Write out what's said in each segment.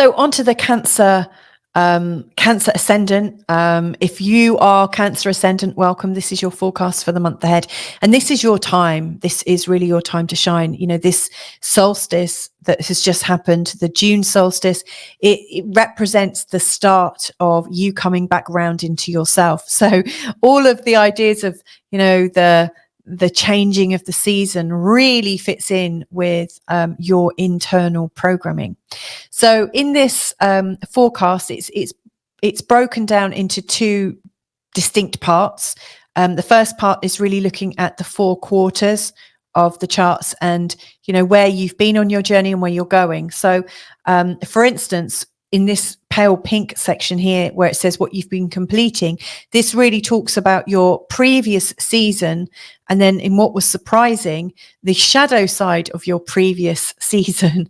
So onto the Cancer Ascendant. If you are Cancer Ascendant, welcome. This is your forecast for the month ahead. And this is your time. This is really your time to shine. You know, this solstice that has just happened, the June solstice, it represents the start of you coming back round into yourself. So all of the ideas of, you know, the changing of the season really fits in with your internal programming. So in this forecast, it's broken down into two distinct parts. The first part is really looking at the 4 quarters of the charts and, you know, where you've been on your journey and where you're going. So for instance, in this pale pink section here where it says what you've been completing, this really talks about your previous season, and then in what was surprising, the shadow side of your previous season.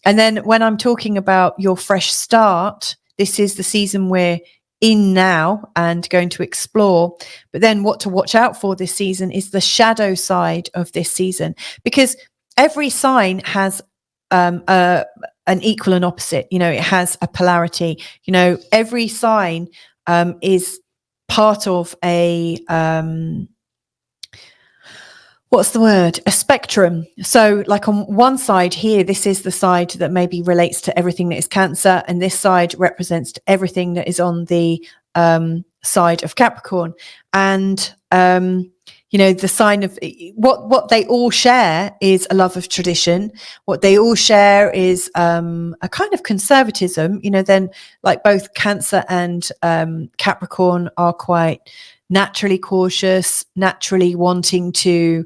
And then when I'm talking about your fresh start, this is the season we're in now and going to explore. But then what to watch out for this season is the shadow side of this season, because every sign has an equal and opposite. You know, it has a polarity. You know, every sign is part of a what's the word? A spectrum. So like on one side here, this is the side that maybe relates to everything that is Cancer, and this side represents everything that is on the side of Capricorn. And you know, the sign of what they all share is a love of tradition. What they all share is a kind of conservatism. You know, then like both Cancer and Capricorn are quite naturally cautious, naturally wanting to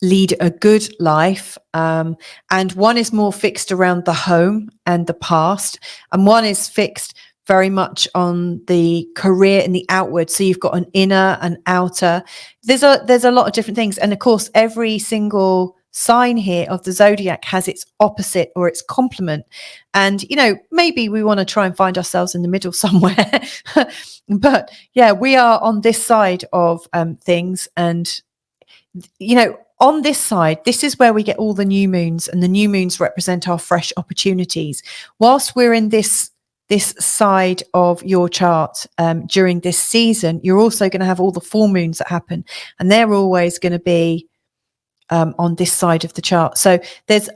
lead a good life. And one is more fixed around the home and the past, and one is fixed very much on the career and the outward. So you've got an inner and outer. There's a lot of different things. And of course, every single sign here of the zodiac has its opposite or its complement. And, you know, maybe we want to try and find ourselves in the middle somewhere. But yeah, we are on this side of things. And, you know, on this side, this is where we get all the new moons, and the new moons represent our fresh opportunities. Whilst we're in this side of your chart during this season, you're also going to have all the full moons that happen, and they're always going to be on this side of the chart. So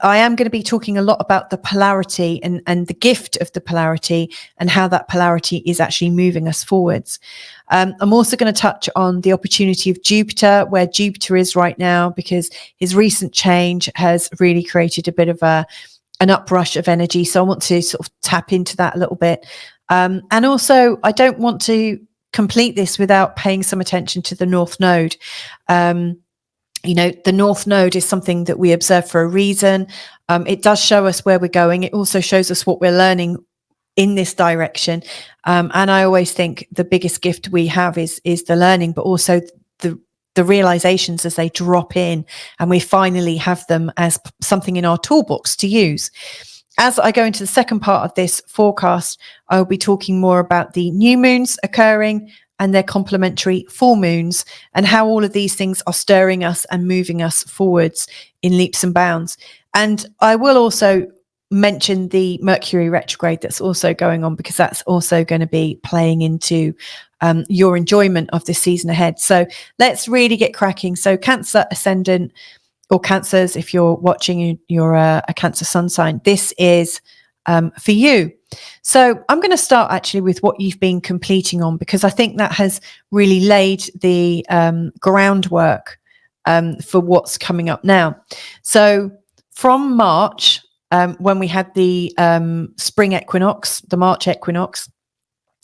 I am going to be talking a lot about the polarity and the gift of the polarity and how that polarity is actually moving us forwards. I'm also going to touch on the opportunity of Jupiter, where Jupiter is right now, because his recent change has really created a bit of an uprush of energy. So I want to sort of tap into that a little bit. And also, I don't want to complete this without paying some attention to the North Node. You know, the North Node is something that we observe for a reason. It does show us where we're going. It also shows us what we're learning in this direction. And I always think the biggest gift we have is the learning, but also the realizations as they drop in, and we finally have them as something in our toolbox to use. As I go into the second part of this forecast, I will be talking more about the new moons occurring and their complementary full moons, and how all of these things are stirring us and moving us forwards in leaps and bounds. And I will also mention the Mercury retrograde that's also going on, because that's also going to be playing into your enjoyment of this season ahead. So let's really get cracking. So Cancer Ascendant, or Cancers, if you're watching, you're a Cancer sun sign, this is for you. So I'm going to start actually with what you've been completing on, because I think that has really laid the groundwork for what's coming up now. So from March, when we had the spring equinox, the March equinox,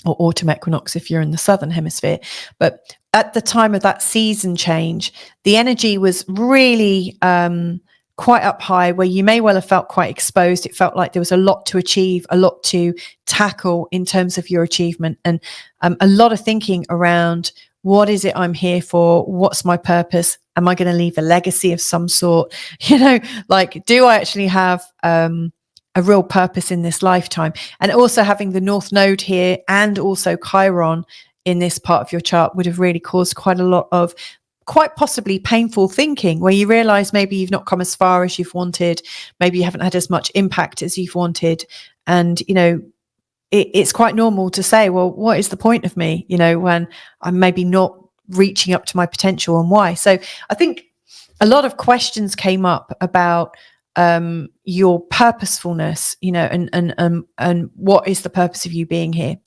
or autumn equinox if you're in the southern hemisphere, but at the time of that season change, the energy was really quite up high, where you may well have felt quite exposed. It felt like there was a lot to achieve, a lot to tackle in terms of your achievement, and a lot of thinking around, what is it I'm here for? What's my purpose? Am I going to leave a legacy of some sort? You know, like, do I actually have a real purpose in this lifetime? And also having the North Node here and also Chiron in this part of your chart would have really caused quite a lot of quite possibly painful thinking, where you realize maybe you've not come as far as you've wanted, maybe you haven't had as much impact as you've wanted. And, you know, it's quite normal to say, well, what is the point of me, you know, when I'm maybe not reaching up to my potential, and why? So I think a lot of questions came up about your purposefulness, you know, and what is the purpose of you being here?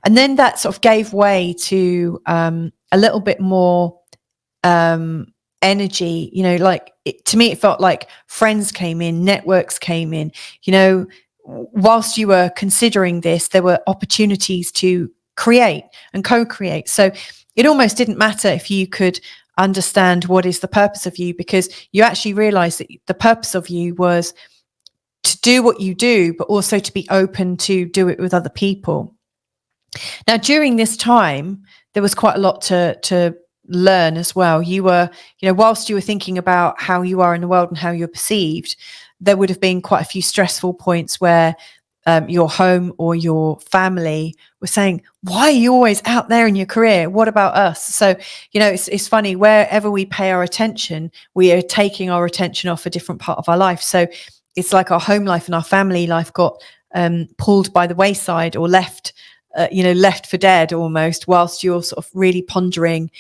And then that sort of gave way to a little bit more energy, you know, like to me, it felt like friends came in, networks came in, you know, whilst you were considering this, there were opportunities to create and co-create. So it almost didn't matter if you could understand what is the purpose of you, because you actually realized that the purpose of you was to do what you do, but also to be open to do it with other people. Now, during this time, there was quite a lot to learn as well. You were, you know, whilst you were thinking about how you are in the world and how you're perceived, there would have been quite a few stressful points where your home or your family were saying, why are you always out there in your career? What about us? So, you know, it's funny, wherever we pay our attention, we are taking our attention off a different part of our life. So it's like our home life and our family life got pulled by the wayside, or left, you know, left for dead almost, whilst you're sort of really pondering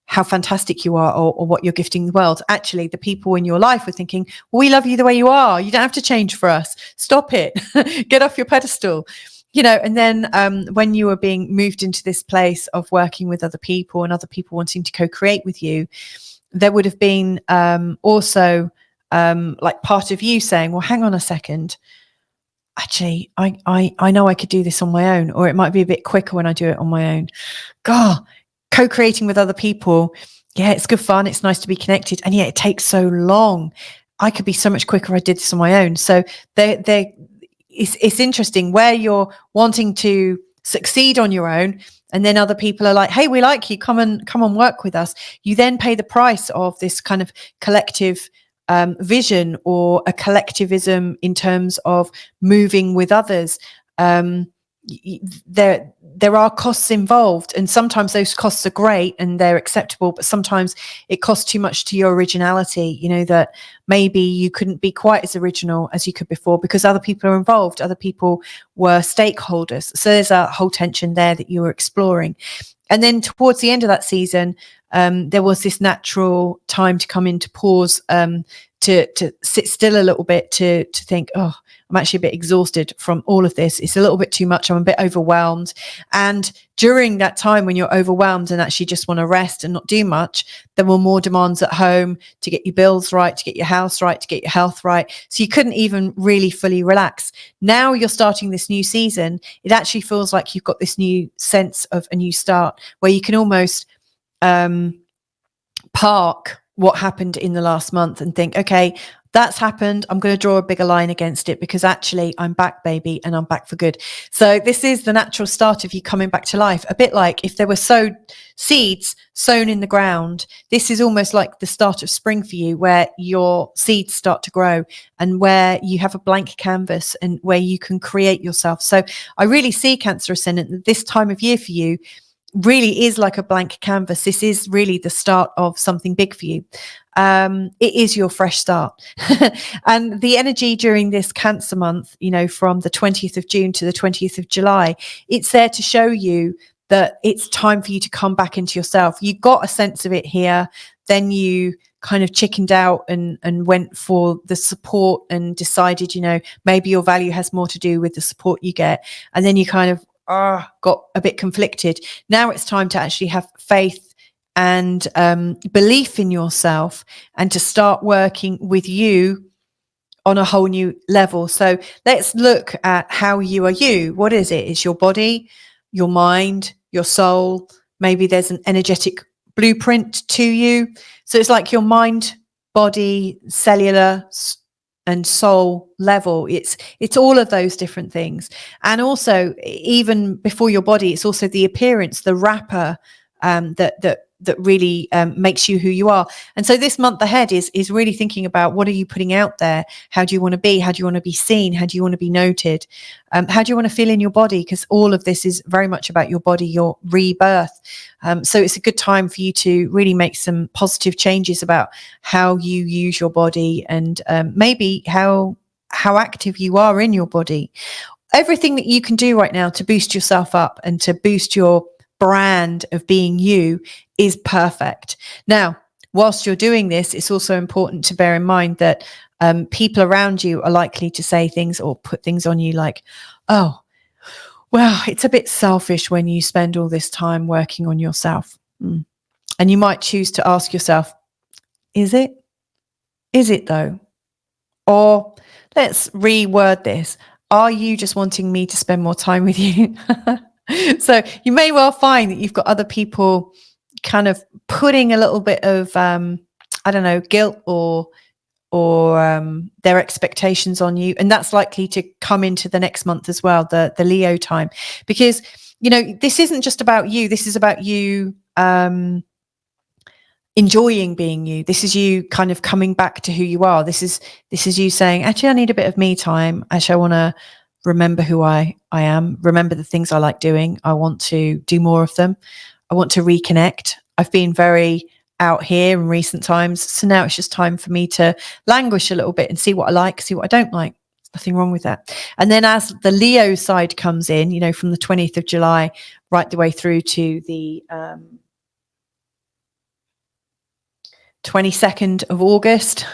how fantastic you are, or what you're gifting the world. Actually, the people in your life were thinking, well, we love you the way you are. You don't have to change for us. Stop it. Get off your pedestal. You know, and then when you were being moved into this place of working with other people and other people wanting to co-create with you, there would have been also like part of you saying, well, hang on a second. Actually, I know I could do this on my own, or it might be a bit quicker when I do it on my own. God, co-creating with other people, yeah, it's good fun, it's nice to be connected, and yet it takes so long. I could be so much quicker if I did this on my own. So it's interesting where you're wanting to succeed on your own, and then other people are like, hey, we like you, come and work with us. You then pay the price of this kind of collective vision, or a collectivism in terms of moving with others. There are costs involved, and sometimes those costs are great and they're acceptable, but sometimes it costs too much to your originality, you know, that maybe you couldn't be quite as original as you could before because other people are involved, other people were stakeholders. So there's a whole tension there that you were exploring. And then towards the end of that season, there was this natural time to come into pause, to sit still a little bit, to think, oh, I'm actually a bit exhausted from all of this. It's a little bit too much. I'm a bit overwhelmed. And during that time when you're overwhelmed and actually just want to rest and not do much, there were more demands at home to get your bills right, to get your house right, to get your health right. So you couldn't even really fully relax. Now you're starting this new season. It actually feels like you've got this new sense of a new start, where you can almost park what happened in the last month and think, okay, that's happened. I'm going to draw a bigger line against it, because actually I'm back, baby, and I'm back for good. So this is the natural start of you coming back to life. A bit like if there were seeds sown in the ground, this is almost like the start of spring for you, where your seeds start to grow and where you have a blank canvas and where you can create yourself. So I really see, Cancer Ascendant, that this time of year for you really is like a blank canvas. This is really the start of something big for you. It is your fresh start. And the energy during this Cancer month, you know, from the 20th of June to the 20th of July, it's there to show you that it's time for you to come back into yourself. You got a sense of it here, then you kind of chickened out and went for the support and decided, you know, maybe your value has more to do with the support you get. And then you kind of got a bit conflicted. Now it's time to actually have faith and belief in yourself, and to start working with you on a whole new level. So let's look at how you are you. What is it? It's your body, your mind, your soul. Maybe there's an energetic blueprint to you. So it's like your mind, body, cellular, and soul level. It's all of those different things. And also, even before your body, it's also the appearance, the wrapper that that really makes you who you are. And so this month ahead is really thinking about, what are you putting out there? How do you want to be? How do you want to be seen? How do you want to be noted? How do you want to feel in your body? Because all of this is very much about your body, your rebirth. So it's a good time for you to really make some positive changes about how you use your body, and maybe how active you are in your body. Everything that you can do right now to boost yourself up and to boost your brand of being you is perfect. Now, whilst you're doing this, it's also important to bear in mind that people around you are likely to say things or put things on you like, oh, well, it's a bit selfish when you spend all this time working on yourself. And you might choose to ask yourself, is it? Is it though? Or let's reword this. Are you just wanting me to spend more time with you? So you may well find that you've got other people kind of putting a little bit of, guilt or their expectations on you. And that's likely to come into the next month as well, the Leo time, because, this isn't just about you. This is about you enjoying being you. This is you kind of coming back to who you are. This is you saying, actually, I need a bit of me time. Actually, I want to remember who I am, remember the things I like doing. I want to do more of them. I want to reconnect. I've been very out here in recent times. So now it's just time for me to languish a little bit and see what I like, see what I don't like. There's nothing wrong with that. And then as the Leo side comes in, from the 20th of July, right the way through to the 22nd of August,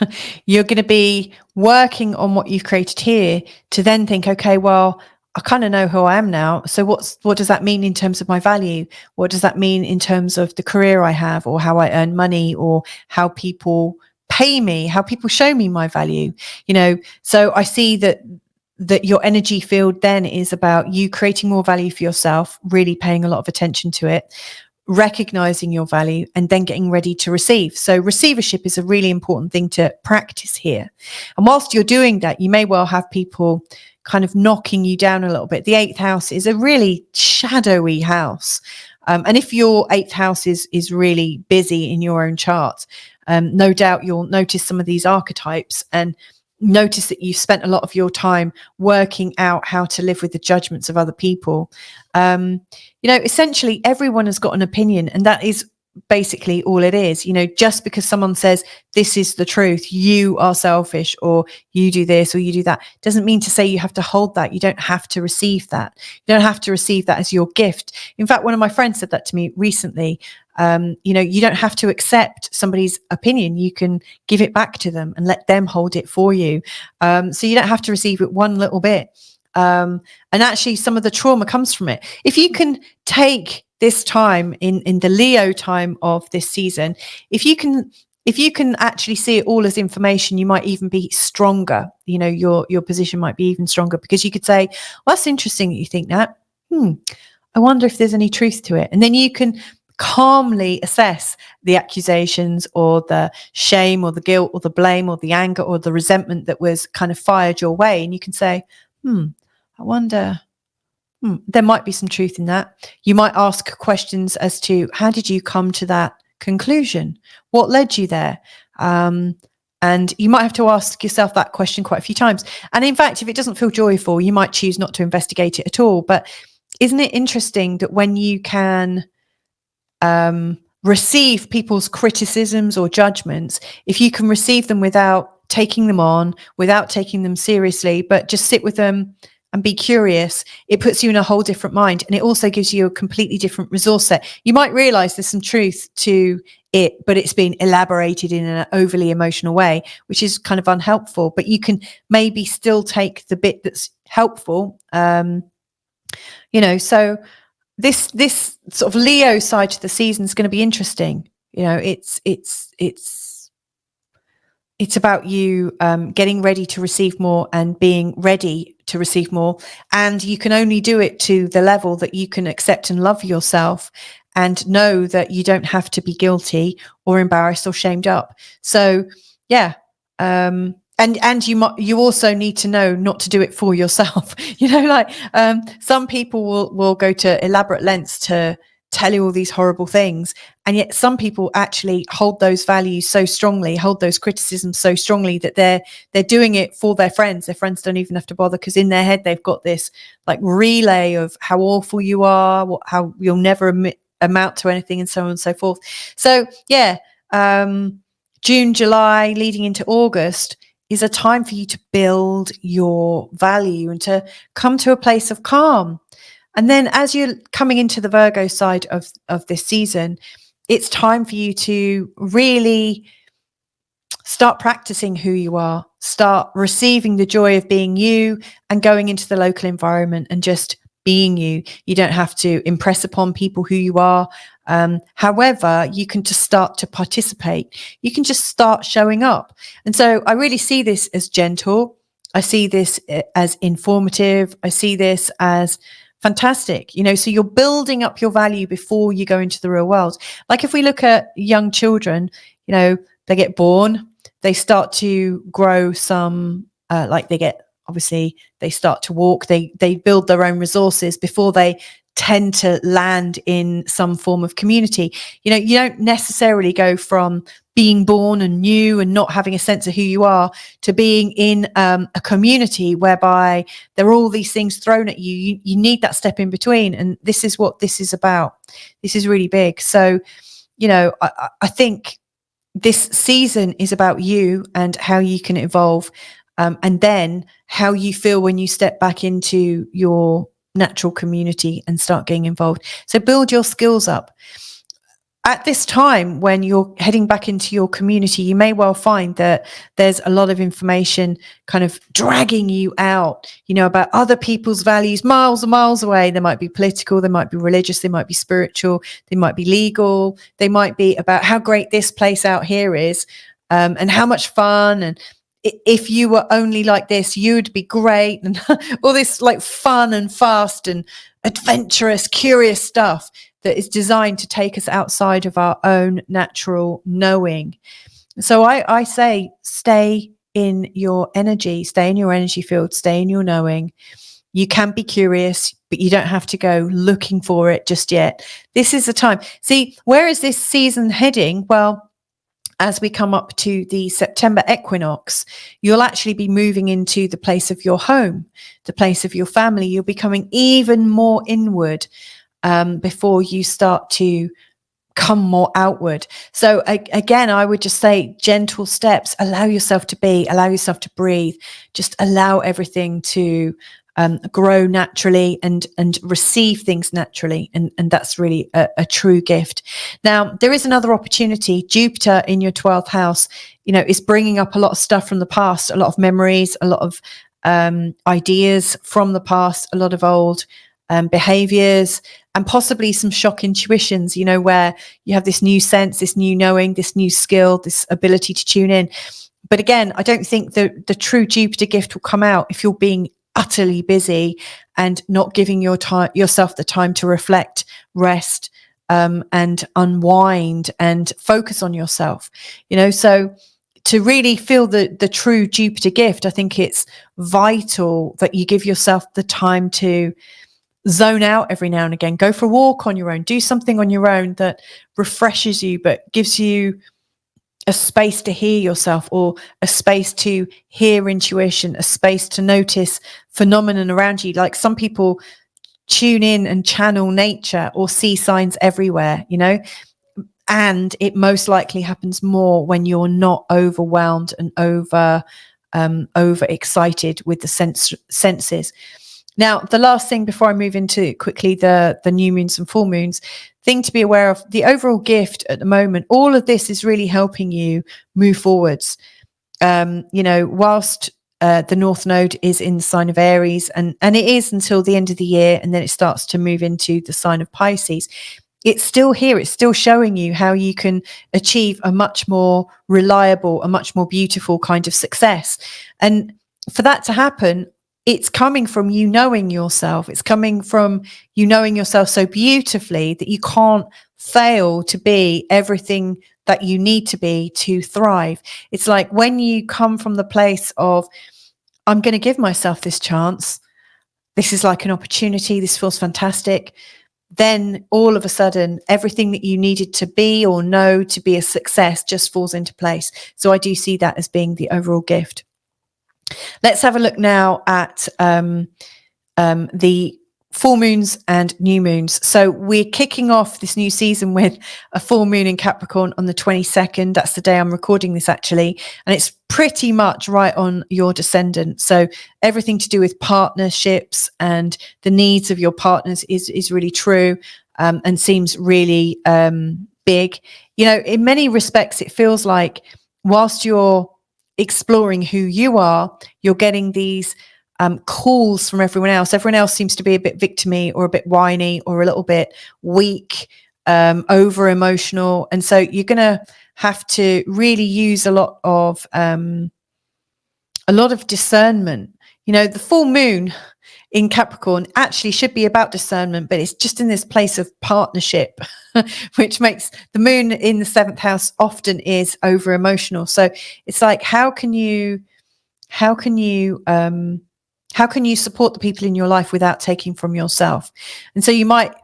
you're going to be working on what you've created here to then think, okay, well, I kind of know who I am now. So what does that mean in terms of my value? What does that mean in terms of the career I have, or how I earn money, or how people pay me, how people show me my value? So I see that your energy field then is about you creating more value for yourself, really paying a lot of attention to it, recognizing your value, and then getting ready to receive. So receivership is a really important thing to practice here. And whilst you're doing that, you may well have people kind of knocking you down a little bit. The 8th house is a really shadowy house. And if your 8th house is really busy in your own chart, no doubt you'll notice some of these archetypes and notice that you've spent a lot of your time working out how to live with the judgments of other people. Essentially everyone has got an opinion, and that is basically all it is. Just because someone says this is the truth, you are selfish, or you do this or you do that, doesn't mean to say you have to hold that. You don't have to receive that. You don't have to receive that as your gift. In fact, one of my friends said that to me recently. You don't have to accept somebody's opinion. You can give it back to them and let them hold it for you. So you don't have to receive it one little bit. And actually some of the trauma comes from it. If you can take this time in the Leo time of this season, if you can actually see it all as information, you might even be stronger. Your position might be even stronger, because you could say, well, that's interesting that you think that. I wonder if there's any truth to it. And then you can calmly assess the accusations or the shame or the guilt or the blame or the anger or the resentment that was kind of fired your way. And you can say, I wonder, there might be some truth in that. You might ask questions as to, how did you come to that conclusion? What led you there? And you might have to ask yourself that question quite a few times. And in fact, if it doesn't feel joyful, you might choose not to investigate it at all. But isn't it interesting that when you can receive people's criticisms or judgments, if you can receive them without taking them on, without taking them seriously, but just sit with them and be curious, it puts you in a whole different mind. And it also gives you a completely different resource set. You might realize there's some truth to it, but it's been elaborated in an overly emotional way, which is kind of unhelpful. But you can maybe still take the bit that's helpful. So this sort of Leo side to the season is going to be interesting. It's about you getting ready to receive more and being ready to receive more. And you can only do it to the level that you can accept and love yourself and know that you don't have to be guilty or embarrassed or shamed up. So, yeah. And you also need to know not to do it for yourself. Some people will go to elaborate lengths to tell you all these horrible things. And yet some people actually hold those values so strongly, hold those criticisms so strongly that they're doing it for their friends. Their friends don't even have to bother, because in their head they've got this like relay of how awful you are, how you'll never amount to anything, and so on and so forth. So yeah, June, July, leading into August is a time for you to build your value and to come to a place of calm. And then as you're coming into the Virgo side of this season, it's time for you to really start practicing who you are, start receiving the joy of being you, and going into the local environment and just being you. You don't have to impress upon people who you are. However, you can just start to participate. You can just start showing up. And so I really see this as gentle. I see this as informative. I see this as fantastic. So you're building up your value before you go into the real world. Like if we look at young children, they get born, they start to grow some, they start to walk, they build their own resources before they tend to land in some form of community. You don't necessarily go from being born and new and not having a sense of who you are to being in a community whereby there are all these things thrown at you. You need that step in between. And this is what this is about. This is really big. So, I think this season is about you and how you can evolve, and then how you feel when you step back into your natural community and start getting involved. So build your skills up. At this time, when you're heading back into your community, you may well find that there's a lot of information kind of dragging you out, about other people's values miles and miles away. They might be political, they might be religious, they might be spiritual, they might be legal, they might be about how great this place out here is, and how much fun, and if you were only like this, you'd be great, and all this like fun and fast and adventurous, curious stuff that is designed to take us outside of our own natural knowing. So I say, stay in your energy, stay in your energy field, stay in your knowing. You can be curious, but you don't have to go looking for it just yet. This is the time. See, where is this season heading? Well, as we come up to the September equinox, you'll actually be moving into the place of your home, the place of your family. You're becoming even more inward before you start to come more outward. So again, I would just say gentle steps. Allow yourself to be, allow yourself to breathe. Just allow everything to grow naturally and receive things naturally. And that's really a true gift. Now, there is another opportunity. Jupiter in your 12th house, is bringing up a lot of stuff from the past, a lot of memories, a lot of ideas from the past, a lot of old behaviors, and possibly some shock intuitions, where you have this new sense, this new knowing, this new skill, this ability to tune in. But again, I don't think the true Jupiter gift will come out if you're being utterly busy and not giving yourself the time to reflect, rest, and unwind and focus on yourself. So to really feel the true Jupiter gift, I think it's vital that you give yourself the time to zone out every now and again. Go for a walk on your own, do something on your own that refreshes you but gives you a space to hear yourself, or a space to hear intuition, a space to notice phenomenon around you. Like some people tune in and channel nature or see signs everywhere, and it most likely happens more when you're not overwhelmed and over excited with the senses. Now, the last thing before I move into quickly the new moons and full moons, thing to be aware of, the overall gift at the moment, all of this is really helping you move forwards. Whilst the North Node is in the sign of Aries, and it is until the end of the year, and then it starts to move into the sign of Pisces, it's still here. It's still showing you how you can achieve a much more reliable, a much more beautiful kind of success. And for that to happen, it's coming from you knowing yourself. It's coming from you knowing yourself so beautifully that you can't fail to be everything that you need to be to thrive. It's like when you come from the place of, I'm going to give myself this chance. This is like an opportunity. This feels fantastic. then all of a sudden, everything that you needed to be or know to be a success just falls into place. So I do see that as being the overall gift. Let's have a look now at the full moons and new moons. So we're kicking off this new season with a full moon in Capricorn on the 22nd. That's the day I'm recording this, actually. And it's pretty much right on your descendant. So everything to do with partnerships and the needs of your partners is really true, and seems really big. You know, in many respects, it feels like whilst you're exploring who you are, you're getting these calls from everyone else. Everyone else seems to be a bit victimy or a bit whiny or a little bit weak, over emotional. And so you're going to have to really use a lot of discernment. You know, the full moon in Capricorn actually should be about discernment, but it's just in this place of partnership, which makes the moon in the 7th house often is over emotional. So it's like, how can you support the people in your life without taking from yourself? And so you might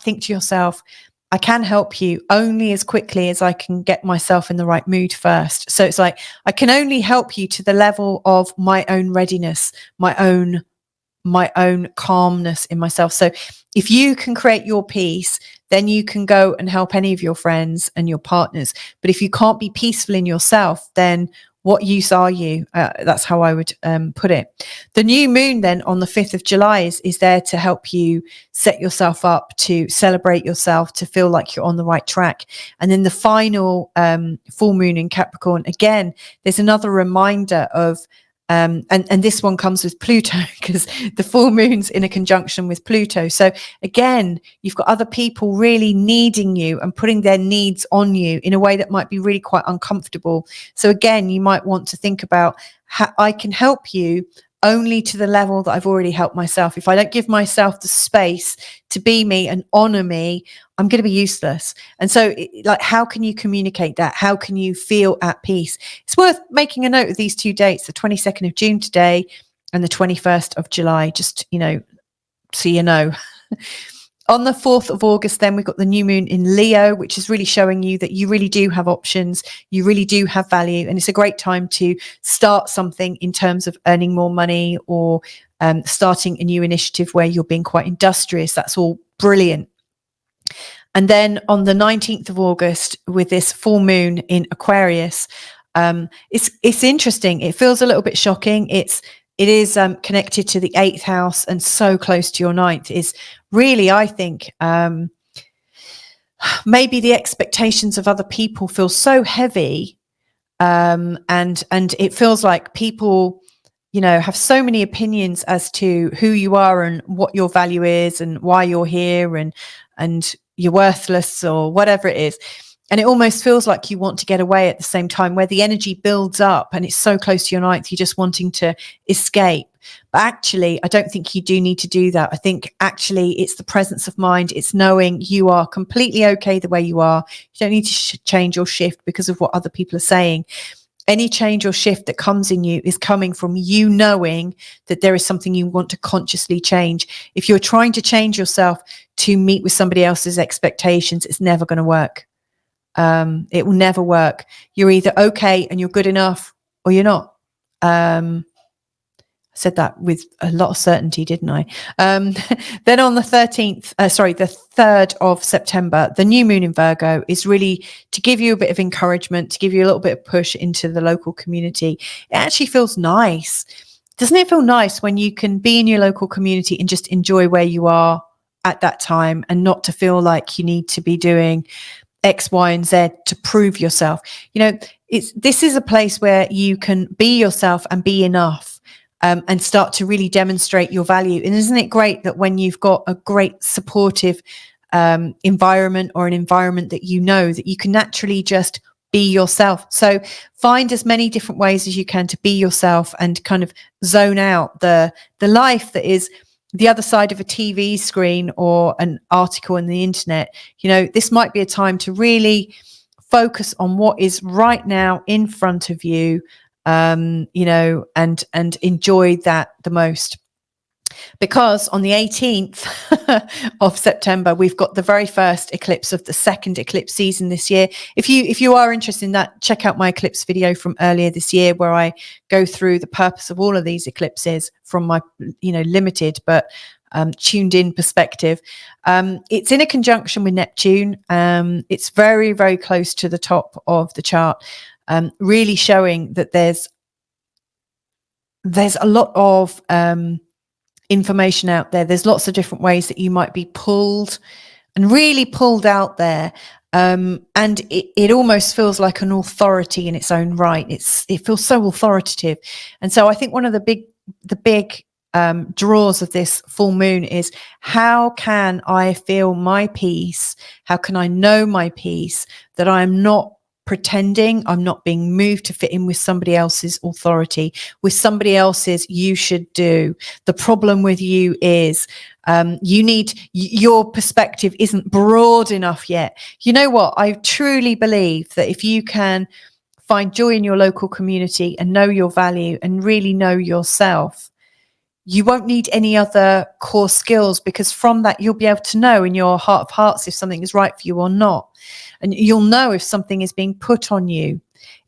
think to yourself, I can help you only as quickly as I can get myself in the right mood first. So it's like, I can only help you to the level of my own readiness, my own calmness in myself. So if you can create your peace, then you can go and help any of your friends and your partners. But if you can't be peaceful in yourself, then what use are you? That's how I would put it. The new moon then on the 5th of July is there to help you set yourself up, to celebrate yourself, to feel like you're on the right track. And then the final full moon in Capricorn, again, there's another reminder of and this one comes with Pluto, because the full moon's in a conjunction with Pluto. So again, you've got other people really needing you and putting their needs on you in a way that might be really quite uncomfortable. So again, you might want to think about how I can help you only to the level that I've already helped myself. If I don't give myself the space to be me and honor me, I'm going to be useless. And so like, how can you communicate that? How can you feel at peace? It's worth making a note of these 2 dates, the 22nd of June today and the 21st of July, just, you know, so you know. On the 4th of August, then we've got the new moon in Leo, which is really showing you that you really do have options. You really do have value. And it's a great time to start something in terms of earning more money or starting a new initiative where you're being quite industrious. That's all brilliant. And then on the 19th of August, with this full moon in Aquarius, it's interesting. It feels a little bit shocking. It is connected to the 8th house and so close to your 9th. Is really, I think, maybe the expectations of other people feel so heavy, and it feels like people, you know, have so many opinions as to who you are and what your value is and why you're here and you're worthless or whatever it is. And it almost feels like you want to get away at the same time, where the energy builds up and it's so close to your 9th, you're just wanting to escape. But actually, I don't think you do need to do that. I think actually it's the presence of mind. It's knowing you are completely okay the way you are. You don't need to change or shift because of what other people are saying. Any change or shift that comes in you is coming from you knowing that there is something you want to consciously change. If you're trying to change yourself to meet with somebody else's expectations, it's never going to work. It will never work. You're either okay and you're good enough, or you're not. I said that with a lot of certainty, didn't I? Then on the 3rd of September, the new moon in Virgo is really to give you a bit of encouragement, to give you a little bit of push into the local community. It actually feels nice. Doesn't it feel nice when you can be in your local community and just enjoy where you are at that time, and not to feel like you need to be doing X, Y, and Z to prove yourself? You know, this is a place where you can be yourself and be enough, and start to really demonstrate your value. And isn't it great that when you've got a great supportive environment, or an environment that you know, that you can naturally just be yourself? So find as many different ways as you can to be yourself and kind of zone out the life that is the other side of a TV screen or an article in the internet. You know, this might be a time to really focus on what is right now in front of you, you know, and enjoy that the most. because on the 18th of September, we've got the very first eclipse of the second eclipse season this year. If you are interested in that, check out my eclipse video from earlier this year, where I go through the purpose of all of these eclipses from my, limited but tuned in perspective. It's in a conjunction with Neptune. It's very, very close to the top of the chart, really showing that there's a lot of information out there. There's lots of different ways that you might be pulled and really pulled out there. And it almost feels like an authority in its own right. It feels so authoritative. And so I think one of the big draws of this full moon is, how can I feel my peace? How can I know my peace, that I'm not pretending, I'm not being moved to fit in with somebody else's authority, with somebody else's you should do. The problem with you is your perspective isn't broad enough yet. You know what? I truly believe that if you can find joy in your local community and know your value and really know yourself, you won't need any other core skills, because from that you'll be able to know in your heart of hearts if something is right for you or not. And you'll know if something is being put on you,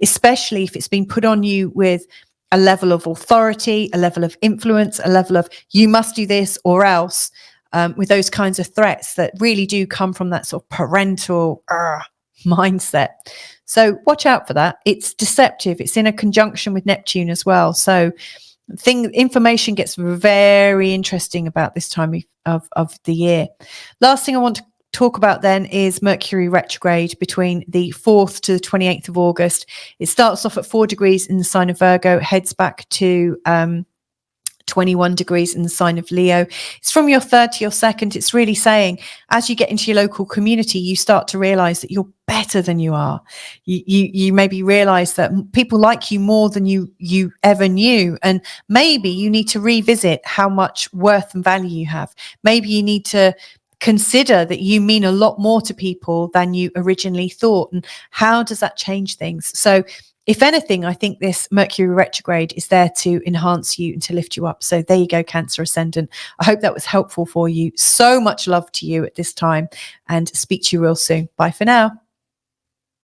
especially if it's being put on you with a level of authority, a level of influence, a level of you must do this or else, with those kinds of threats that really do come from that sort of parental mindset. So watch out for that. It's deceptive. It's in a conjunction with Neptune as well. So information gets very interesting about this time of the year. Last thing I want to talk about then is Mercury retrograde between the 4th to the 28th of August. It starts off at 4 degrees in the sign of Virgo, heads back to 21 degrees in the sign of Leo. It's from your 3rd to your 2nd. It's really saying, as you get into your local community, you start to realize that you're better than you are. You maybe realize that people like you more than you ever knew. And maybe you need to revisit how much worth and value you have. Maybe you need to consider that you mean a lot more to people than you originally thought. And how does that change things? So if anything, I think this Mercury retrograde is there to enhance you and to lift you up. So there you go, Cancer Ascendant. I hope that was helpful for you. So much love to you at this time, and speak to you real soon. Bye for now.